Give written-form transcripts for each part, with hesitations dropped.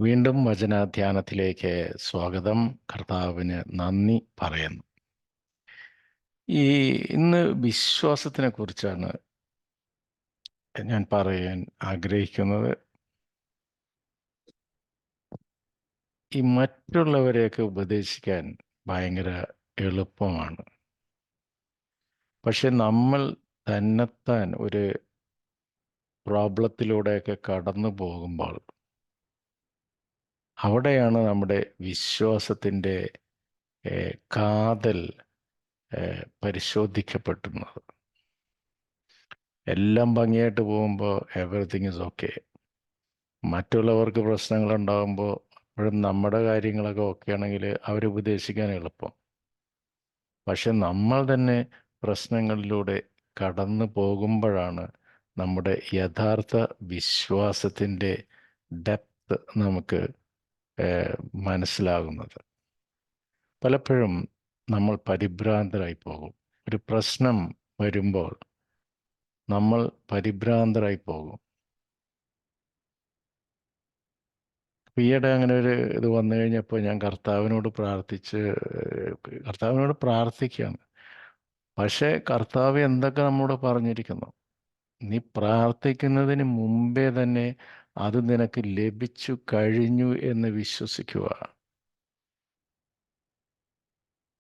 വീണ്ടും വചനധ്യാനത്തിലേക്ക് സ്വാഗതം. കർത്താവിന് നന്ദി പറയുന്നു. ഈ ഇന്ന് വിശ്വാസത്തിനെ കുറിച്ചാണ് ഞാൻ പറയാൻ ആഗ്രഹിക്കുന്നത്. ഈ മറ്റുള്ളവരെയൊക്കെ ഉപദേശിക്കാൻ ഭയങ്കര എളുപ്പമാണ്. പക്ഷെ നമ്മൾ തന്നെത്താൻ ഒരു പ്രോബ്ലത്തിലൂടെയൊക്കെ കടന്നു പോകുമ്പോൾ അവിടെയാണ് നമ്മുടെ വിശ്വാസത്തിൻ്റെ കാതൽ പരിശോധിക്കപ്പെടുന്നത്. എല്ലാം ഭംഗിയായിട്ട് പോകുമ്പോൾ എവറിത്തിങ് ഈസ് ഓക്കെ. മറ്റുള്ളവർക്ക് പ്രശ്നങ്ങളുണ്ടാകുമ്പോൾ അപ്പോഴും നമ്മുടെ കാര്യങ്ങളൊക്കെ ഓക്കെ ആണെങ്കിൽ അവരെ ഉപദേശിക്കാൻ എളുപ്പം. പക്ഷെ നമ്മൾ തന്നെ പ്രശ്നങ്ങളിലൂടെ കടന്നു പോകുമ്പോഴാണ് നമ്മുടെ യഥാർത്ഥ വിശ്വാസത്തിൻ്റെ ഡെപ്ത് നമുക്ക് മനസ്സിലാകുന്നത്. പലപ്പോഴും നമ്മൾ പരിഭ്രാന്തരായി പോകും. ഒരു പ്രശ്നം വരുമ്പോൾ നമ്മൾ പരിഭ്രാന്തരായി പോകും. ഈയിടെ അങ്ങനെ ഒരു ഇത് വന്നു കഴിഞ്ഞപ്പോൾ ഞാൻ കർത്താവിനോട് പ്രാർത്ഥിക്കുകയാണ്. പക്ഷേ കർത്താവ് എന്തൊക്കെ നമ്മോട് പറഞ്ഞിരിക്കുന്നു, നീ പ്രാർത്ഥിക്കുന്നതിന് മുമ്പേ തന്നെ അത് നിനക്ക് ലഭിച്ചു കഴിഞ്ഞു എന്ന് വിശ്വസിക്കുക.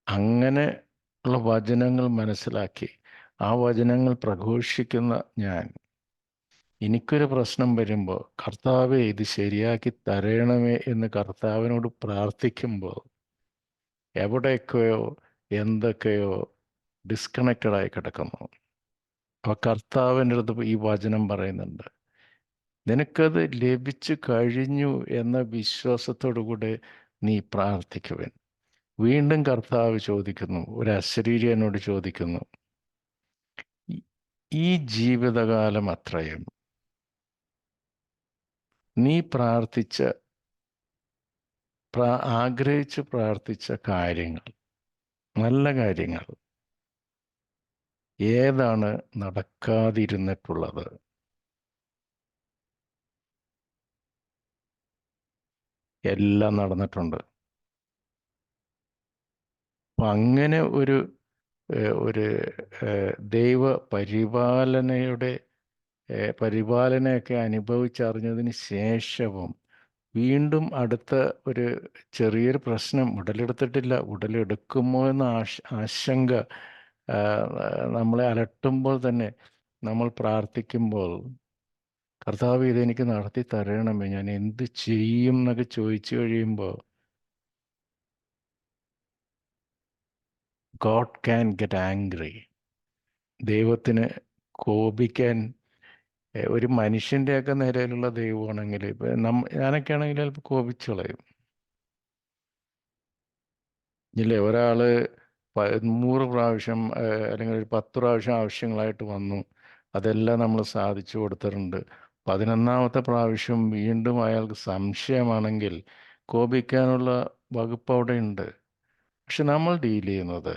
അങ്ങനെ ഉള്ള വചനങ്ങൾ മനസ്സിലാക്കി ആ വചനങ്ങൾ പ്രഘോഷിക്കുന്ന ഞാൻ, എനിക്കൊരു പ്രശ്നം വരുമ്പോൾ കർത്താവെ ഇത് ശരിയാക്കി തരണമേ എന്ന് കർത്താവിനോട് പ്രാർത്ഥിക്കുമ്പോൾ എവിടെയൊക്കെയോ എന്തൊക്കെയോ ഡിസ്കണക്റ്റഡ് ആയി കിടക്കുന്നു. അപ്പോൾ കർത്താവിൻ്റെ അടുത്ത് ഈ വചനം പറയുന്നുണ്ട്, നിനക്കത് ലഭിച്ചു കഴിഞ്ഞു എന്ന വിശ്വാസത്തോടു കൂടെ നീ പ്രാർത്ഥിക്കുവൻ. വീണ്ടും കർത്താവ് ചോദിക്കുന്നു, ഒരു അശരീരിയനോട് ചോദിക്കുന്നു, ഈ ജീവിതകാലം അത്രയും നീ ആഗ്രഹിച്ച് പ്രാർത്ഥിച്ച കാര്യങ്ങൾ, നല്ല കാര്യങ്ങൾ ഏതാണ് നടക്കാതിരുന്നിട്ടുള്ളത്? എല്ലാം നടന്നിട്ടുണ്ട്. അപ്പം അങ്ങനെ ഒരു ദൈവ പരിപാലനയൊക്കെ അനുഭവിച്ചറിഞ്ഞതിന് ശേഷവും വീണ്ടും അടുത്ത ഒരു ചെറിയൊരു പ്രശ്നം ഉടലെടുത്തിട്ടില്ല, ഉടലെടുക്കുമോ എന്ന ആശങ്ക നമ്മളെ അലട്ടുമ്പോൾ തന്നെ നമ്മൾ പ്രാർത്ഥിക്കുമ്പോൾ, കർത്താവ് ഇതെനിക്ക് നടത്തി തരണമേ, ഞാൻ എന്ത് ചെയ്യും എന്നൊക്കെ ചോദിച്ചു കഴിയുമ്പോൾ ഗോഡ് ക്യാൻ ഗെറ്റ് ആംഗ്രി. ദൈവത്തിന് കോപിക്കാൻ ഒരു മനുഷ്യൻ്റെയൊക്കെ നിലയിലുള്ള ദൈവമാണെങ്കിൽ, ഇപ്പം ഞാനൊക്കെ ആണെങ്കിൽ ചിലപ്പോൾ കോപിച്ചു കളയും. ഇല്ലേ, ഒരാൾ 100 പ്രാവശ്യം അല്ലെങ്കിൽ ഒരു 10 പ്രാവശ്യം ആവശ്യങ്ങളായിട്ട് വന്നു, അതെല്ലാം നമ്മൾ സാധിച്ചു കൊടുത്തിട്ടുണ്ട്. 11ാമത്തെ പ്രാവശ്യം വീണ്ടും അയാൾക്ക് സംശയമാണെങ്കിൽ കോപിക്കാനുള്ള വകുപ്പ് അവിടെ ഉണ്ട്. പക്ഷെ നമ്മൾ ഡീൽ ചെയ്യുന്നത്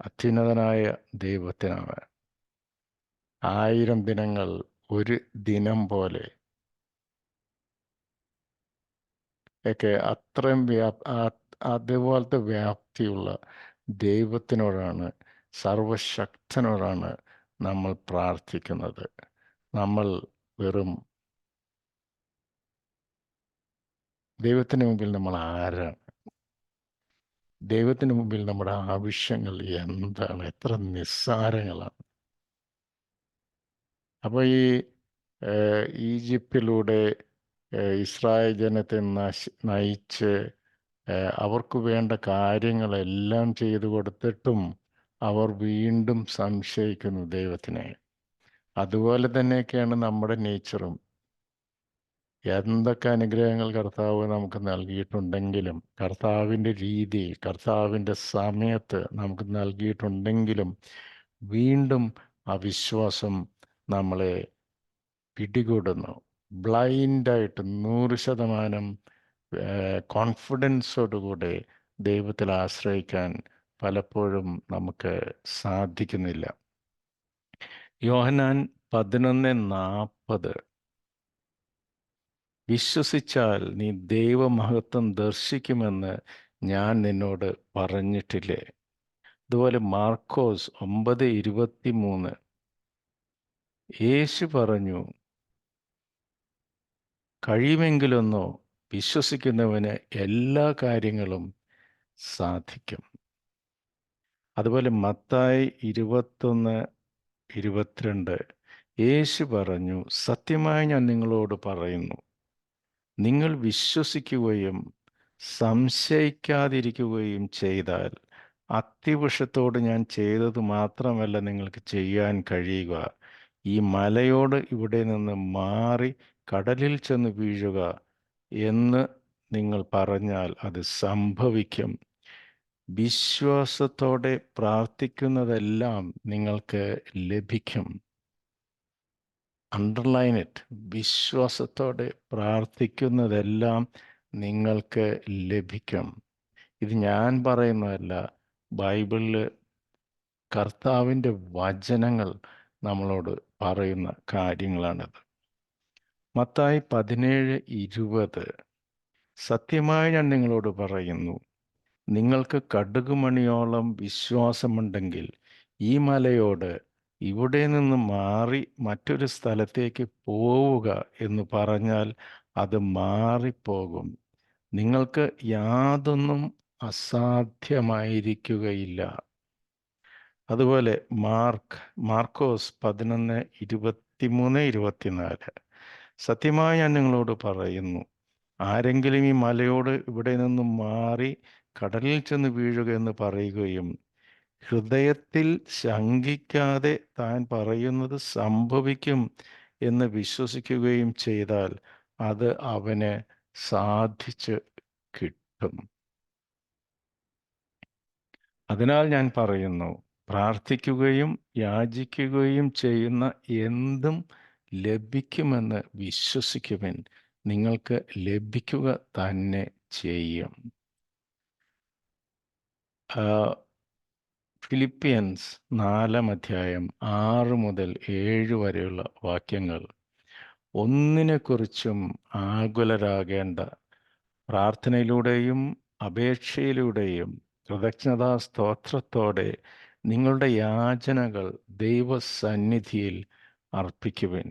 അത്യുന്നതനായ ദൈവത്തിനാണ്. 1000 ദിനങ്ങൾ ഒരു ദിനം പോലെ ഒക്കെ അത്രയും അതുപോലത്തെ വ്യാപ്തിയുള്ള ദൈവത്തിനോടാണ്, സർവശക്തനോടാണ് നമ്മൾ പ്രാർത്ഥിക്കുന്നത്. നമ്മൾ വെറും ദൈവത്തിന് മുമ്പിൽ നമ്മൾ ആരാണ്? ദൈവത്തിന് മുമ്പിൽ നമ്മുടെ ആവശ്യങ്ങൾ എന്താണ്? എത്ര നിസ്സാരങ്ങളാണ്. അപ്പോൾ ഈ ഈജിപ്തിലൂടെ ഇസ്രായേൽ ജനത്തെ നയിച്ച് അവർക്ക് വേണ്ട കാര്യങ്ങളെല്ലാം ചെയ്തു കൊടുത്തിട്ടും അവർ വീണ്ടും സംശയിക്കുന്നു ദൈവത്തിനെ. അതുപോലെ തന്നെയൊക്കെയാണ് നമ്മുടെ നേച്ചറും. എന്തൊക്കെ അനുഗ്രഹങ്ങൾ കർത്താവ് നമുക്ക് നൽകിയിട്ടുണ്ടെങ്കിലും, കർത്താവിൻ്റെ രീതിയിൽ കർത്താവിൻ്റെ സമയത്ത് നമുക്ക് നൽകിയിട്ടുണ്ടെങ്കിലും, വീണ്ടും അവിശ്വാസം നമ്മളെ പിടികൂടുന്നു. ബ്ലൈൻഡായിട്ട് 100% കോൺഫിഡൻസോടുകൂടെ ദൈവത്തിൽ ആശ്രയിക്കാൻ പലപ്പോഴും നമുക്ക് സാധിക്കുന്നില്ല. യോഹന്നാൻ 11:40 വിശ്വസിച്ചാൽ നീ ദൈവമഹത്വം ദർശിക്കുമെന്ന് ഞാൻ നിന്നോട് പറഞ്ഞിട്ടില്ലേ? അതുപോലെ മാർക്കോസ് 9:23 യേശു പറഞ്ഞു, കഴിയുമെങ്കിലൊന്നോ വിശ്വസിക്കുന്നവന് എല്ലാ കാര്യങ്ങളും സാധിക്കും. അതുപോലെ മത്തായി 21:22 യേശു പറഞ്ഞു, സത്യമായി ഞാൻ നിങ്ങളോട് പറയുന്നു, നിങ്ങൾ വിശ്വസിക്കുകയും സംശയിക്കാതിരിക്കുകയും ചെയ്താൽ അത്തിവൃക്ഷത്തോട് ഞാൻ ചെയ്തത് മാത്രമല്ല നിങ്ങൾക്ക് ചെയ്യാൻ കഴിയുക, ഈ മലയോട് ഇവിടെ നിന്ന് മാറി കടലിൽ ചെന്ന് വീഴുക എന്ന് നിങ്ങൾ പറഞ്ഞാൽ അത് സംഭവിക്കും. വിശ്വാസത്തോടെ പ്രാർത്ഥിക്കുന്നതെല്ലാം നിങ്ങൾക്ക് ലഭിക്കും. Underline it. വിശ്വാസത്തോടെ പ്രാർത്ഥിക്കുന്നതെല്ലാം നിങ്ങൾക്ക് ലഭിക്കും. ഇത് ഞാൻ പറയുന്നതല്ല, ബൈബിളിൽ കർത്താവിൻ്റെ വചനങ്ങൾ നമ്മളോട് പറയുന്ന കാര്യങ്ങളാണിത്. മത്തായി 17:20 സത്യമായി ഞാൻ നിങ്ങളോട് പറയുന്നു, നിങ്ങൾക്ക് കടുകുമണിയോളം വിശ്വാസമുണ്ടെങ്കിൽ ഈ മലയോട് ഇവിടെ നിന്ന് മാറി മറ്റൊരു സ്ഥലത്തേക്ക് പോവുക എന്ന് പറഞ്ഞാൽ അത് മാറിപ്പോകും. നിങ്ങൾക്ക് യാതൊന്നും അസാധ്യമായിരിക്കുകയില്ല. അതുപോലെ മാർക്കോസ് 11:23-24 സത്യമായി ഞാൻ നിങ്ങളോട് പറയുന്നു, ആരെങ്കിലും ഈ മലയോട് ഇവിടെ നിന്നും മാറി കടലിൽ ചെന്ന് വീഴുക എന്ന് പറയുകയും ഹൃദയത്തിൽ ശങ്കിക്കാതെ താൻ പറയുന്നത് സംഭവിക്കും എന്ന് വിശ്വസിക്കുകയും ചെയ്താൽ അത് അവന് സാധിച്ച് കിട്ടും. അതിനാൽ ഞാൻ പറയുന്നു, പ്രാർത്ഥിക്കുകയും യാചിക്കുകയും ചെയ്യുന്ന എന്തും ലഭിക്കുമെന്ന് വിശ്വസിക്കുവിൻ, നിങ്ങൾക്ക് ലഭിക്കുക തന്നെ ചെയ്യും. ഫിലിപ്പിയൻസ് 4:6-7 വരെയുള്ള വാക്യങ്ങൾ, ഒന്നിനെക്കുറിച്ചും ആകുലരാകേണ്ട, പ്രാർത്ഥനയിലൂടെയും അപേക്ഷയിലൂടെയും കൃതജ്ഞതാ സ്തോത്രത്തോടെ നിങ്ങളുടെ യാചനകൾ ദൈവസന്നിധിയിൽ അർപ്പിക്കുവിൻ.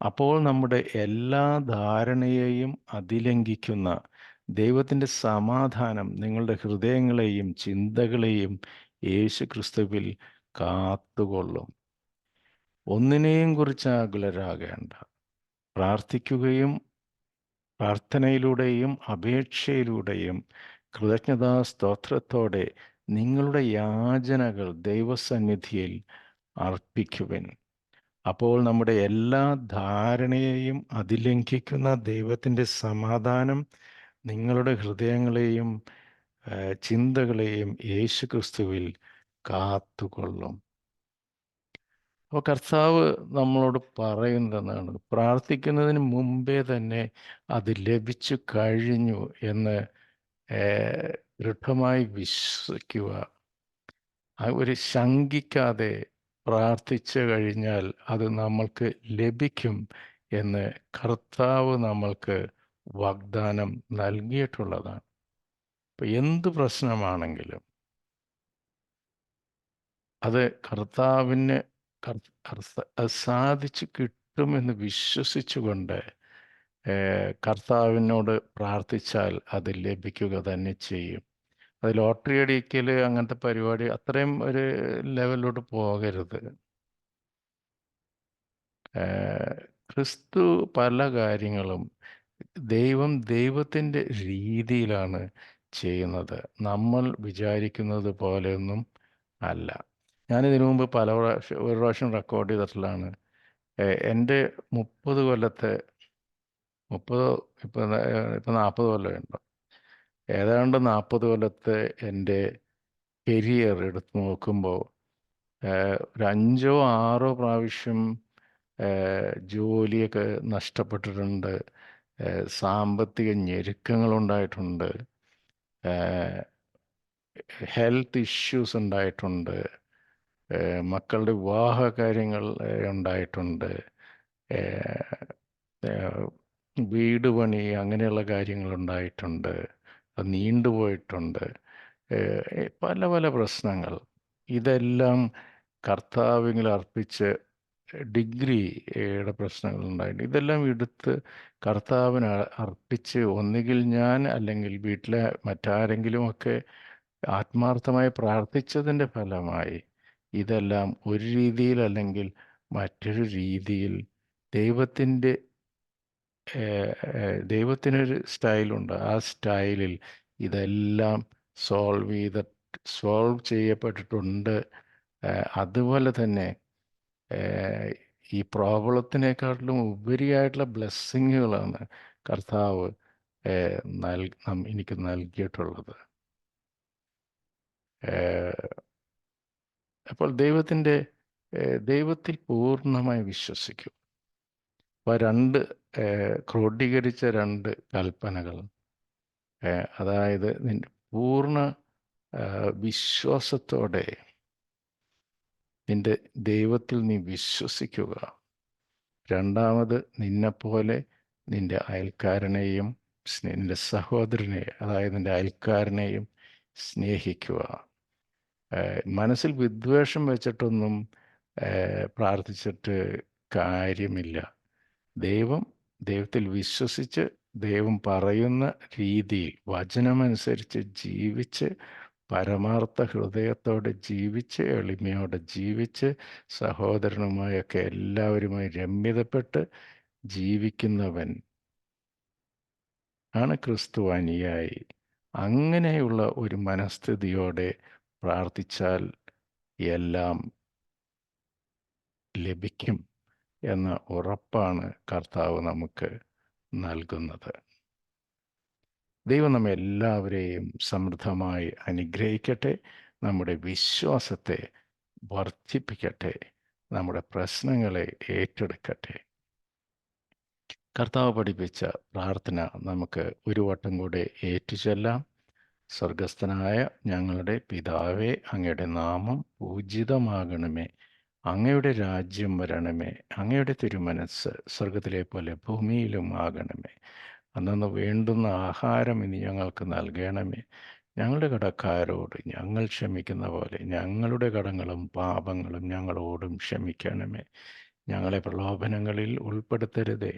അപ്പോൾ നമ്മുടെ എല്ലാ ധാരണയെയും അതിലംഘിക്കുന്ന ദൈവത്തിൻ്റെ സമാധാനം നിങ്ങളുടെ ഹൃദയങ്ങളെയും ചിന്തകളെയും യേശു ക്രിസ്തുവിൽ കാത്തുകൊള്ളും. ഒന്നിനെയും കുറിച്ച് ആകുലരാകേണ്ട, പ്രാർത്ഥനയിലൂടെയും അപേക്ഷയിലൂടെയും കൃതജ്ഞതാ സ്തോത്രത്തോടെ നിങ്ങളുടെ യാചനകൾ ദൈവസന്നിധിയിൽ അർപ്പിക്കുവിൻ. അപ്പോൾ നമ്മുടെ എല്ലാ ധാരണയെയും അതിലംഘിക്കുന്ന ദൈവത്തിൻ്റെ സമാധാനം നിങ്ങളുടെ ഹൃദയങ്ങളെയും ചിന്തകളെയും യേശു ക്രിസ്തുവിൽ കാത്തുകൊള്ളും. അപ്പോൾ കർത്താവ് നമ്മളോട് പറയുന്നതെന്നാണ്, പ്രാർത്ഥിക്കുന്നതിന് മുമ്പേ തന്നെ അത് ലഭിച്ചു കഴിഞ്ഞു എന്ന് ദൃഢമായി വിശ്വസിക്കുക. ഒരു ശങ്കിക്കാതെ പ്രാർത്ഥിച്ചു കഴിഞ്ഞാൽ അത് നമ്മൾക്ക് ലഭിക്കും എന്ന് കർത്താവ് നമ്മൾക്ക് വാഗ്ദാനം നൽകിയിട്ടുള്ളതാണ്. ഇപ്പം എന്ത് പ്രശ്നമാണെങ്കിലും അത് കർത്താവിന് സാധിച്ചു കിട്ടുമെന്ന് വിശ്വസിച്ചുകൊണ്ട് കർത്താവിനോട് പ്രാർത്ഥിച്ചാൽ അത് ലഭിക്കുക തന്നെ ചെയ്യും. അത് ലോട്ടറി അടിക്കൽ അങ്ങനത്തെ പരിപാടി അത്രയും ഒരു ലെവലിലോട്ട് പോകരുത്. ക്രിസ്തു പല കാര്യങ്ങളും ദൈവത്തിൻ്റെ രീതിയിലാണ് ചെയ്യുന്നത്, നമ്മൾ വിചാരിക്കുന്നത് പോലെയൊന്നും അല്ല. ഞാനിതിനു മുമ്പ് ഒരു പ്രാവശ്യം റെക്കോർഡ് ചെയ്തിട്ടുള്ളതാണ്. എൻ്റെ 30 കൊല്ലത്തെ 30 ഇപ്പം 40 കൊല്ലമുണ്ട്, ഏതാണ്ട് 40 കൊല്ലത്തെ എൻ്റെ കരിയർ എടുത്ത് നോക്കുമ്പോൾ ഒരു 5-6 പ്രാവശ്യം ജോലിയൊക്കെ നഷ്ടപ്പെട്ടിട്ടുണ്ട്, സാമ്പത്തിക ഞെരുക്കങ്ങളുണ്ടായിട്ടുണ്ട്, ഹെൽത്ത് ഇഷ്യൂസ് ഉണ്ടായിട്ടുണ്ട്, മക്കളുടെ വിവാഹ കാര്യങ്ങൾ ഉണ്ടായിട്ടുണ്ട്, വീട് പണി അങ്ങനെയുള്ള കാര്യങ്ങളുണ്ടായിട്ടുണ്ട്. അത് നീണ്ടുപോയിട്ടുണ്ട്. പല പല പ്രശ്നങ്ങൾ. ഇതെല്ലാം കർത്താവിൽ അർപ്പിച്ച് ഡിഗ്രിയുടെ പ്രശ്നങ്ങളുണ്ടായിട്ട് ഇതെല്ലാം എടുത്ത് കർത്താവിന് അർപ്പിച്ച് ഒന്നുകിൽ ഞാൻ അല്ലെങ്കിൽ വീട്ടിലെ മറ്റാരെങ്കിലുമൊക്കെ ആത്മാർത്ഥമായി പ്രാർത്ഥിച്ചതിൻ്റെ ഫലമായി ഇതെല്ലാം ഒരു രീതിയിൽ അല്ലെങ്കിൽ മറ്റൊരു രീതിയിൽ ദൈവത്തിൻ്റെ ദൈവത്തിനൊരു സ്റ്റൈലുണ്ട്. ആ സ്റ്റൈലിൽ ഇതെല്ലാം സോൾവ് ചെയ്യപ്പെട്ടിട്ടുണ്ട്. അതുപോലെ തന്നെ ഏഹ്, ഈ പ്രോബ്ലത്തിനേക്കാട്ടിലും ഉപരിയായിട്ടുള്ള ബ്ലെസ്സിങ്ങുകളാണ് കർത്താവ് എനിക്ക് നൽകിയിട്ടുള്ളത്. ഏഹ്, അപ്പോൾ ദൈവത്തിൽ പൂർണ്ണമായി വിശ്വസിക്കും. അപ്പോൾ ക്രോഡീകരിച്ച രണ്ട് കൽപ്പനകൾ, അതായത് നിന്റെ പൂർണ്ണ വിശ്വാസത്തോടെ നിന്റെ ദൈവത്തിൽ നീ വിശ്വസിക്കുക. രണ്ടാമത്, നിന്നെപ്പോലെ നിന്റെ അയൽക്കാരനെയും നിന്റെ സഹോദരനെയും, അതായത് നിന്റെ അയൽക്കാരനെയും സ്നേഹിക്കുക. മനസ്സിൽ വിദ്വേഷം വെച്ചിട്ടൊന്നും പ്രാർത്ഥിച്ചിട്ട് കാര്യമില്ല. ദൈവത്തിൽ വിശ്വസിച്ച് ദൈവം പറയുന്ന രീതിയിൽ വചനമനുസരിച്ച് ജീവിച്ച് പരമാർത്ഥ ഹൃദയത്തോടെ ജീവിച്ച് എളിമയോടെ ജീവിച്ച് സഹോദരനുമായൊക്കെ എല്ലാവരുമായി രമ്യതപ്പെട്ട് ജീവിക്കുന്നവൻ ആണ് ക്രിസ്തു അനുയായി. അങ്ങനെയുള്ള ഒരു മനസ്ഥിതിയോടെ പ്രാർത്ഥിച്ചാൽ എല്ലാം ലഭിക്കും എന്ന ഉറപ്പാണ് കർത്താവ് നമുക്ക് നൽകുന്നത്. ദൈവം നമ്മെ എല്ലാവരെയും സമൃദ്ധമായി അനുഗ്രഹിക്കട്ടെ, നമ്മുടെ വിശ്വാസത്തെ വർദ്ധിപ്പിക്കട്ടെ, നമ്മുടെ പ്രശ്നങ്ങളെ ഏറ്റെടുക്കട്ടെ. കർത്താവ് പഠിപ്പിച്ച പ്രാർത്ഥന നമുക്ക് ഒരു വട്ടം കൂടെ ഏറ്റുചൊല്ലാം. സ്വർഗസ്ഥനായ ഞങ്ങളുടെ പിതാവേ, അങ്ങയുടെ നാമം പൂജിതമാകണമേ, അങ്ങയുടെ രാജ്യം വരണമേ, അങ്ങയുടെ തിരുമനസ്സ് സ്വർഗത്തിലെ പോലെ ഭൂമിയിലും ആകണമേ. അന്നന്ന് വേണ്ടുന്ന ആഹാരം ഇനി ഞങ്ങൾക്ക് നൽകണമേ. ഞങ്ങളുടെ കടക്കാരോട് ഞങ്ങൾ ക്ഷമിക്കുന്ന പോലെ ഞങ്ങളുടെ കടങ്ങളും പാപങ്ങളും ഞങ്ങളോടും ക്ഷമിക്കണമേ. ഞങ്ങളെ പ്രലോഭനങ്ങളിൽ ഉൾപ്പെടുത്തരുതേ,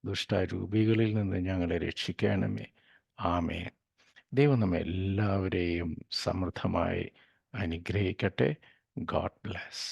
ദുഷ്ടാരൂപികളിൽ നിന്ന് ഞങ്ങളെ രക്ഷിക്കണമേ. ആമേൻ. ദൈവം നമ്മെ എല്ലാവരെയും സമൃദ്ധമായി അനുഗ്രഹിക്കട്ടെ. God bless.